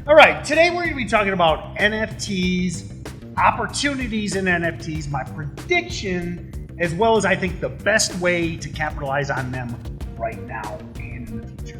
All right, today we're going to be talking about NFTs, opportunities in NFTs, my prediction, as well as I think the best way to capitalize on them right now and in the future.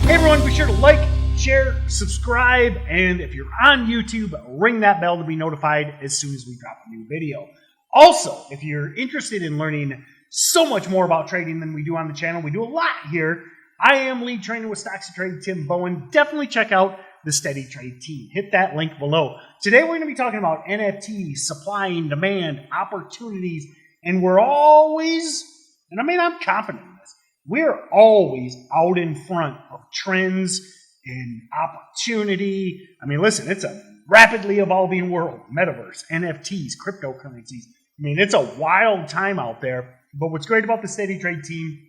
Hey everyone, be sure to like, share, subscribe, and if you're on YouTube, ring that bell to be notified as soon as we drop a new video. Also, if you're interested in learning so much more about trading than we do on the channel, we do a lot here. I am lead trainer with Stocks to Trade, Tim Bowen. Definitely check out the Steady Trade team. Hit that link below. Today we're going to be talking about NFTs, supply and demand, opportunities, and we're always, and I mean I'm confident in this, we're always out in front of trends and opportunity. I mean, listen, it's a rapidly evolving world. Metaverse, NFTs, cryptocurrencies. I mean, it's a wild time out there. But what's great about the Steady Trade team,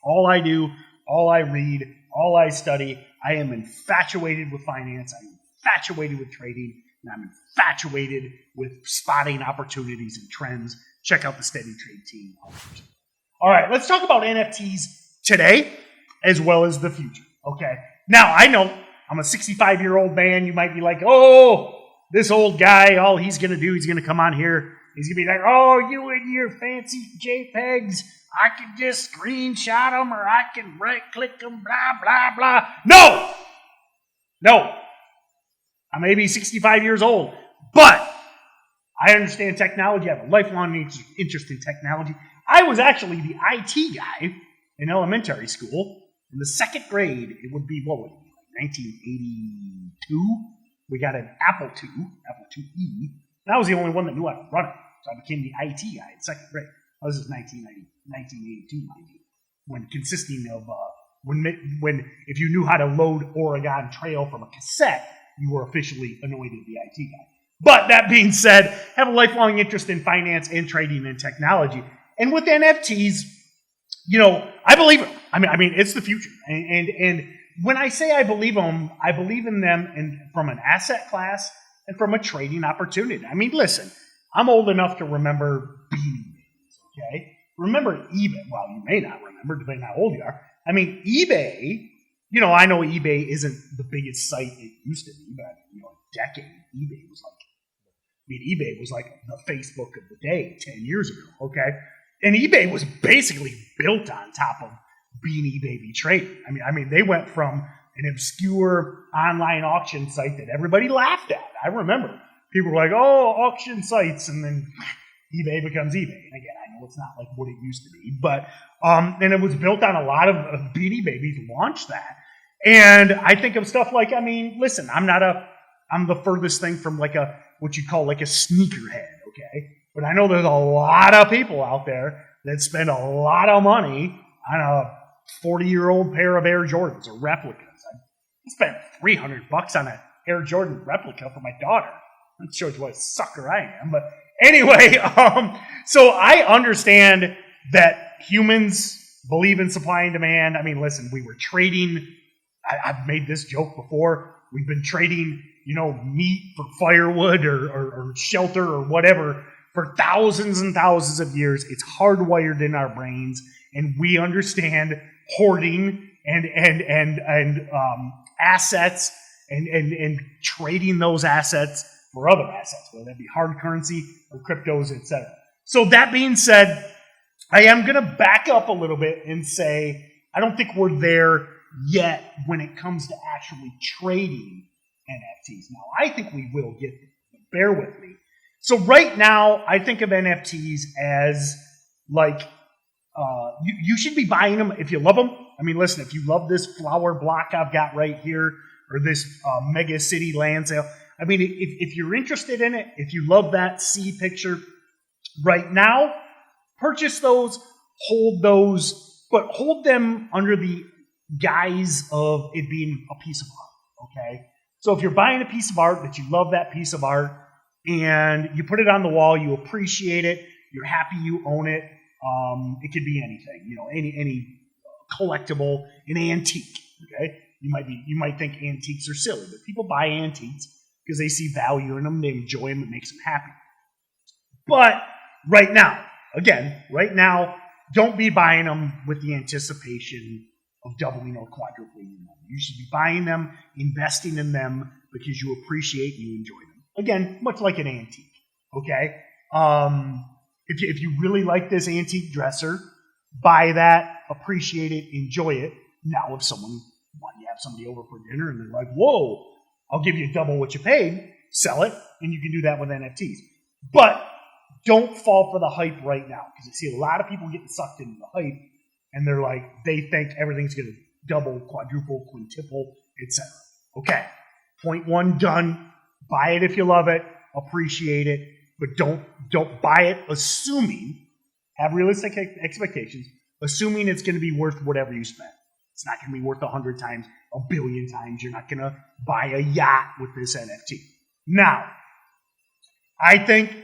all I do, all I read, all I study, I am infatuated with finance, I'm infatuated with trading, and I'm infatuated with spotting opportunities and trends. Check out the Steady Trade team. All right, let's talk about NFTs today as well as the future, okay? Now, I know I'm a 65-year-old man. You might be like, oh, this old guy, all he's going to do, he's going to come on here. He's going to be like, oh, you and your fancy JPEGs, I can just screenshot them or I can right-click them, blah, blah, blah. No. I may be 65 years old, but I understand technology. I have a lifelong interest in technology. I was actually the IT guy in elementary school. In the second grade, it would be, what would it be, like 1982? We got an Apple IIe. And I was the only one that knew how to run it. So I became the IT guy in second grade. This is 1982, mind you. When consisting of, when if you knew how to load Oregon Trail from a cassette, you were officially anointed the IT guy. But that being said, I have a lifelong interest in finance and trading and technology. And with NFTs, you know, I believe it. I mean, it's the future. And when I say I believe them and from an asset class and from a trading opportunity. I mean, listen, I'm old enough to remember Beanie Babies, okay? Remember eBay. Well, you may not remember, depending on how old you are. I mean, eBay, you know, I know eBay isn't the biggest site it used to be, but, you know, a decade, eBay was like the Facebook of the day 10 years ago, okay? And eBay was basically built on top of Beanie Baby trading. I mean, they went from an obscure online auction site that everybody laughed at. I remember people were like, "Oh, auction sites," and then eBay becomes eBay. And again, I know it's not like what it used to be, but and it was built on a lot of Beanie Babies launched that. And I think of stuff like, I mean, listen, I'm the furthest thing from like what you call like a sneakerhead, okay? But I know there's a lot of people out there that spend a lot of money on a 40-year-old pair of Air Jordans or replicas. I spent $300 on an Air Jordan replica for my daughter. That shows you what a sucker I am. But anyway, so I understand that humans believe in supply and demand. I mean, listen, we were trading. I've made this joke before. We've been trading, you know, meat for firewood or shelter or whatever for thousands and thousands of years. It's hardwired in our brains, and we understand hoarding and assets and trading those assets for other assets, whether that be hard currency or cryptos, etc. So that being said, I am going to back up a little bit and say I don't think we're there yet when it comes to actually trading NFTs. Now, I think we will get there. Bear with me. So right now, I think of NFTs as like you should be buying them if you love them. I mean, listen, if you love this flower block I've got right here or this mega city land sale, I mean, if you're interested in it, if you love that sea picture right now, purchase those, hold those, but hold them under the guise of it being a piece of art, okay? So if you're buying a piece of art that you love that piece of art and you put it on the wall, you appreciate it, you're happy you own it, it could be anything, you know, any collectible, an antique, okay? You might think antiques are silly, but people buy antiques because they see value in them, they enjoy them, it makes them happy. But right now, don't be buying them with the anticipation of doubling or quadrupling your money. You should be buying them, investing in them because you appreciate and you enjoy them. Again, much like an antique, okay? If you really like this antique dresser, buy that, appreciate it, enjoy it. Now, if you have somebody over for dinner and they're like, whoa, I'll give you double what you paid, sell it, and you can do that with NFTs. But don't fall for the hype right now, because I see a lot of people getting sucked into the hype, and they're like, they think everything's going to double, quadruple, quintuple, etc. Okay, point one done. Buy it if you love it, appreciate it, but don't buy it assuming, have realistic expectations, assuming it's going to be worth whatever you spend. It's not going to be worth 100 times, 1 billion times. You're not going to buy a yacht with this NFT. Now, I think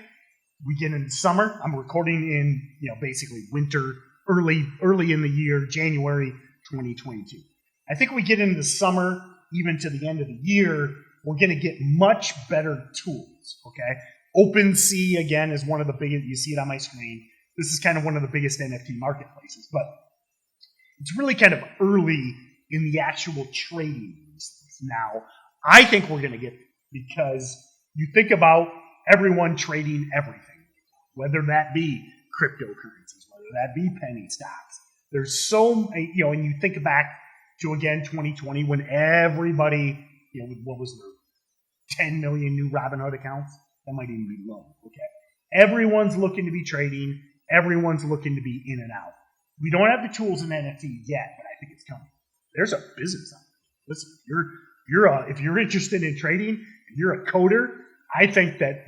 we get into summer. I'm recording in, basically winter, early in the year, January 2022. I think we get into summer, even to the end of the year, we're going to get much better tools, okay? OpenSea, again, is one of the biggest, you see it on my screen. This is kind of one of the biggest NFT marketplaces, but it's really kind of early in the actual trading. Now, I think we're going to get, because you think about everyone trading everything, whether that be cryptocurrencies, whether that be penny stocks. There's so, and you think back to, again, 2020 when everybody, what was there, 10 million new Robinhood accounts? That might even be low, okay? Everyone's looking to be trading. Everyone's looking to be in and out. We don't have the tools in NFT yet, but I think it's coming. There's a business out there. Listen, if you're interested in trading, and you're a coder, I think that,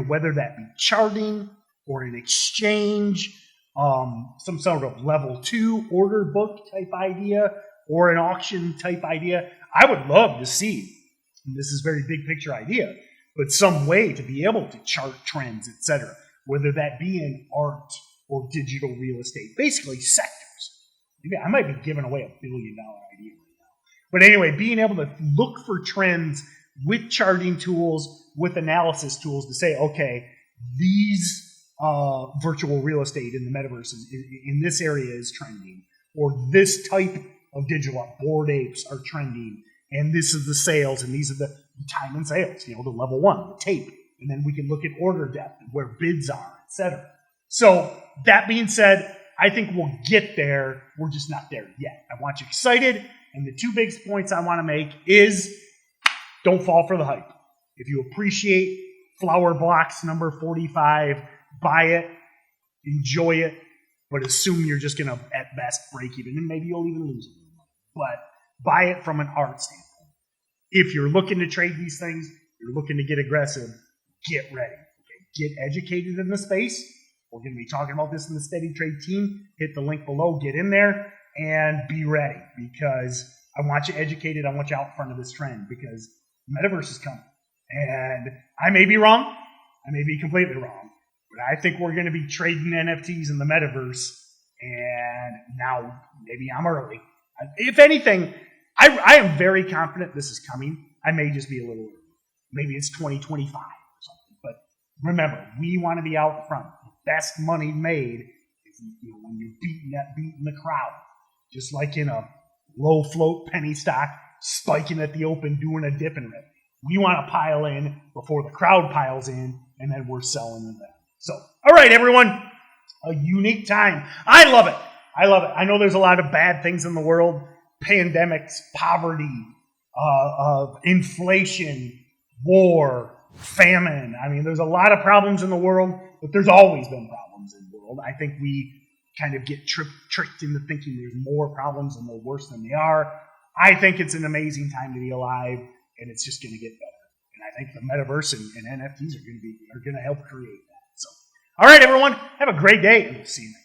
whether that be charting or an exchange, some sort of level 2 order book type idea or an auction type idea, I would love to see, and this is very big picture idea, but some way to be able to chart trends, etc., whether that be in art or digital real estate, basically sectors. Maybe I might be giving away $1 billion idea right now. But anyway, being able to look for trends with charting tools, with analysis tools to say, okay, these virtual real estate in the metaverse in this area is trending, or this type of digital art, Bored Apes are trending, and this is the sales, and these are the time and sales, the level 1, the tape, and then we can look at order depth and where bids are, etc. So that being said, I think we'll get there. We're just not there yet. I want you excited, and the 2 big points I want to make is don't fall for the hype. If you appreciate Flower Blocks number 45, buy it, enjoy it, but assume you're just going to, at best, break even, and maybe you'll even lose a little money. But buy it from an art standpoint. If you're looking to trade these things, you're looking to get aggressive, get ready. Okay? Get educated in the space. We're going to be talking about this in the Steady Trade team. Hit the link below, get in there, and be ready, because I want you educated. I want you out front of this trend, because metaverse is coming. And I may be wrong. I may be completely wrong. But I think we're going to be trading NFTs in the metaverse. And now maybe I'm early. If anything, I am very confident this is coming. I may just be a little early. Maybe it's 2025 or something. But remember, we want to be out front. The best money made is when you're beating the crowd. Just like in a low float penny stock, spiking at the open, doing a dip and rip. We want to pile in before the crowd piles in, and then we're selling them. So, all right, everyone, a unique time. I love it. I love it. I know there's a lot of bad things in the world, pandemics, poverty, inflation, war, famine. I mean, there's a lot of problems in the world, but there's always been problems in the world. I think we kind of get tricked into thinking there's more problems and they're worse than they are. I think it's an amazing time to be alive, and it's just going to get better. And I think the metaverse and NFTs are going to help create that. So, all right, everyone, have a great day, and we'll see you next time.